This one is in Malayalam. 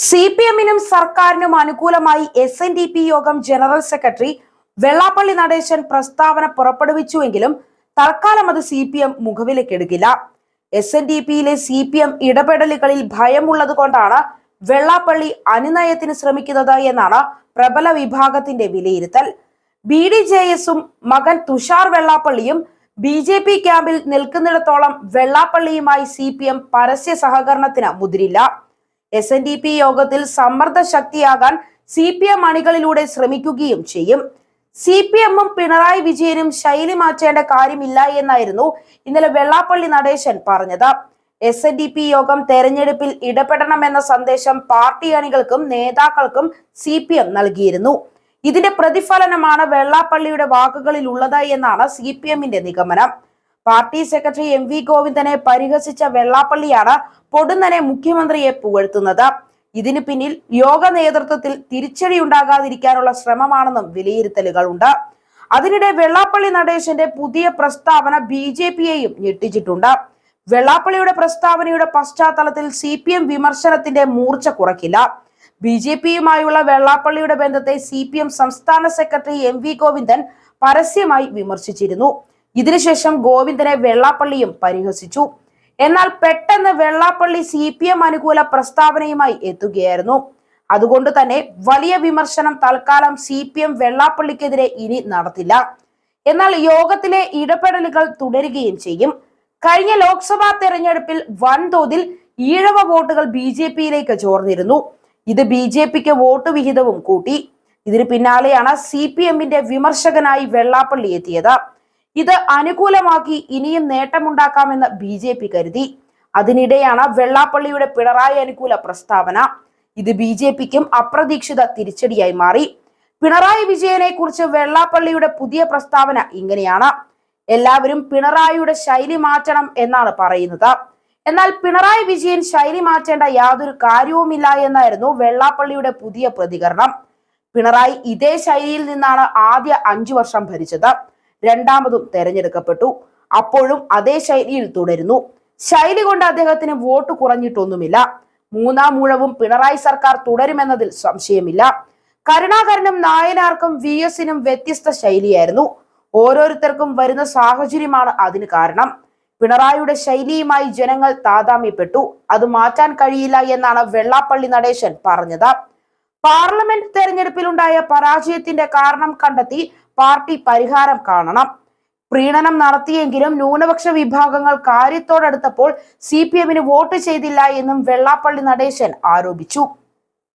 CPM-നും സർക്കാരിനും അനുകൂലമായി SNDP യോഗം ജനറൽ സെക്രട്ടറി വെള്ളാപ്പള്ളി നടേശൻ പ്രസ്താവന പുറപ്പെടുവിച്ചുവെങ്കിലും തൽക്കാലം അത് CPM മുഖവിലക്കെടുക്കില്ല. SNDP-യിലെ CPM ഇടപെടലുകളിൽ ഭയമുള്ളത് കൊണ്ടാണ് വെള്ളാപ്പള്ളി അനുനയത്തിന് ശ്രമിക്കുന്നത് എന്നാണ് പ്രബല വിഭാഗത്തിന്റെ വിലയിരുത്തൽ. BDJS-ഉം മകൻ തുഷാർ വെള്ളാപ്പള്ളിയും BJP ക്യാമ്പിൽ നിൽക്കുന്നിടത്തോളം വെള്ളാപ്പള്ളിയുമായി CPM പരസ്യ സഹകരണത്തിന് മുതിരില്ല. SNDP യോഗത്തിൽ സമ്മർദ്ദ ശക്തിയാകാൻ CPM അണികളിലൂടെ ശ്രമിക്കുകയും ചെയ്യും. CPM-ഉം പിണറായി വിജയനും ശൈലി മാറ്റേണ്ട കാര്യമില്ല എന്നായിരുന്നു ഇന്നലെ വെള്ളാപ്പള്ളി നടേശൻ പറഞ്ഞത്. SNDP യോഗം തെരഞ്ഞെടുപ്പിൽ ഇടപെടണമെന്ന സന്ദേശം പാർട്ടി അണികൾക്കും നേതാക്കൾക്കും CPM നൽകിയിരുന്നു. ഇതിന്റെ പ്രതിഫലനമാണ് വെള്ളാപ്പള്ളിയുടെ വാക്കുകളിൽ ഉള്ളത് എന്നാണ് CPM-ന്റെ നിഗമനം. പാർട്ടി സെക്രട്ടറി MV ഗോവിന്ദനെ പരിഹസിച്ച വെള്ളാപ്പള്ളിയാണ് പൊടുന്നനെ മുഖ്യമന്ത്രിയെ പുകഴ്ത്തുന്നത്. ഇതിനു പിന്നിൽ യോഗ നേതൃത്വത്തിൽ തിരിച്ചടിയുണ്ടാകാതിരിക്കാനുള്ള ശ്രമമാണെന്നും വിലയിരുത്തലുകളുണ്ട്. അതിനിടെ വെള്ളാപ്പള്ളി നടേശന്റെ പുതിയ പ്രസ്താവന BJP-യെയും ഞെട്ടിച്ചിട്ടുണ്ട്. വെള്ളാപ്പള്ളിയുടെ പ്രസ്താവനയുടെ പശ്ചാത്തലത്തിൽ CPM വിമർശനത്തിന്റെ മൂർച്ച കുറയ്ക്കില്ല. BJP-യുമായുള്ള വെള്ളാപ്പള്ളിയുടെ ബന്ധത്തെ CPM സംസ്ഥാന സെക്രട്ടറി MV ഗോവിന്ദൻ പരസ്യമായി വിമർശിച്ചിരുന്നു. ഇതിനുശേഷം ഗോവിന്ദനെ വെള്ളാപ്പള്ളിയും പരിഹസിച്ചു. എന്നാൽ പെട്ടെന്ന് വെള്ളാപ്പള്ളി CPM അനുകൂല പ്രസ്താവനയുമായി എത്തുകയായിരുന്നു. അതുകൊണ്ട് തന്നെ വലിയ വിമർശനം തൽക്കാലം CPM വെള്ളാപ്പള്ളിക്കെതിരെ ഇനി നടത്തില്ല. എന്നാൽ യോഗത്തിലെ ഇടപെടലുകൾ തുടരുകയും ചെയ്യും. കഴിഞ്ഞ ലോക്സഭാ തെരഞ്ഞെടുപ്പിൽ വൻതോതിൽ ഈഴവ വോട്ടുകൾ BJP-യിലേക്ക് ചോർന്നിരുന്നു. ഇത് BJP-ക്ക് വോട്ട് വിഹിതവും കൂട്ടി. ഇതിന് പിന്നാലെയാണ് CPM-ന്റെ വിമർശകനായി വെള്ളാപ്പള്ളി എത്തിയത്. ഇത് അനുകൂലമാക്കി ഇനിയും നേട്ടമുണ്ടാക്കാമെന്ന് BJP കരുതി. അതിനിടെയാണ് വെള്ളാപ്പള്ളിയുടെ പിണറായി അനുകൂല പ്രസ്താവന. ഇത് BJP-ക്കും അപ്രതീക്ഷിത തിരിച്ചടിയായി മാറി. പിണറായി വിജയനെ കുറിച്ച് വെള്ളാപ്പള്ളിയുടെ പുതിയ പ്രസ്താവന ഇങ്ങനെയാണ്: എല്ലാവരും പിണറായിയുടെ ശൈലി മാറ്റണം എന്നാണ് പറയുന്നത്. എന്നാൽ പിണറായി വിജയൻ ശൈലി മാറ്റേണ്ട യാതൊരു കാര്യവുമില്ല എന്നായിരുന്നു വെള്ളാപ്പള്ളിയുടെ പുതിയ പ്രതികരണം. പിണറായി ഇതേ ശൈലിയിൽ നിന്നാണ് ആദ്യ 5 വർഷം ഭരിച്ചത്. രണ്ടാമതും തെരഞ്ഞെടുക്കപ്പെട്ടു. അപ്പോഴും അതേ ശൈലിയിൽ തുടരുന്നു. ശൈലി കൊണ്ട് അദ്ദേഹത്തിന് വോട്ട് കുറഞ്ഞിട്ടൊന്നുമില്ല. 3-ാം ഊഴവും പിണറായി സർക്കാർ തുടരുമെന്നതിൽ സംശയമില്ല. കരുണാകരനും നായനാർക്കും VS-നും വ്യത്യസ്ത ശൈലിയായിരുന്നു. ഓരോരുത്തർക്കും വരുന്ന സാഹചര്യമാണ് അതിന് കാരണം. പിണറായിയുടെ ശൈലിയുമായി ജനങ്ങൾ താതാമ്യപ്പെട്ടു. അത് മാറ്റാൻ കഴിയില്ല എന്നാണ് വെള്ളാപ്പള്ളി നടേശൻ പറഞ്ഞത്. പാർലമെന്റ് തെരഞ്ഞെടുപ്പിലുണ്ടായ പരാജയത്തിന്റെ കാരണം കണ്ടെത്തി പാർട്ടി പരിഹാരം കാണണം. പ്രീണനം നടത്തിയെങ്കിലും ന്യൂനപക്ഷ വിഭാഗങ്ങൾ കാര്യത്തോടടുത്തപ്പോൾ CPM-ന് വോട്ട് ചെയ്തില്ല എന്നും വെള്ളാപ്പള്ളി നടേശൻ ആരോപിച്ചു.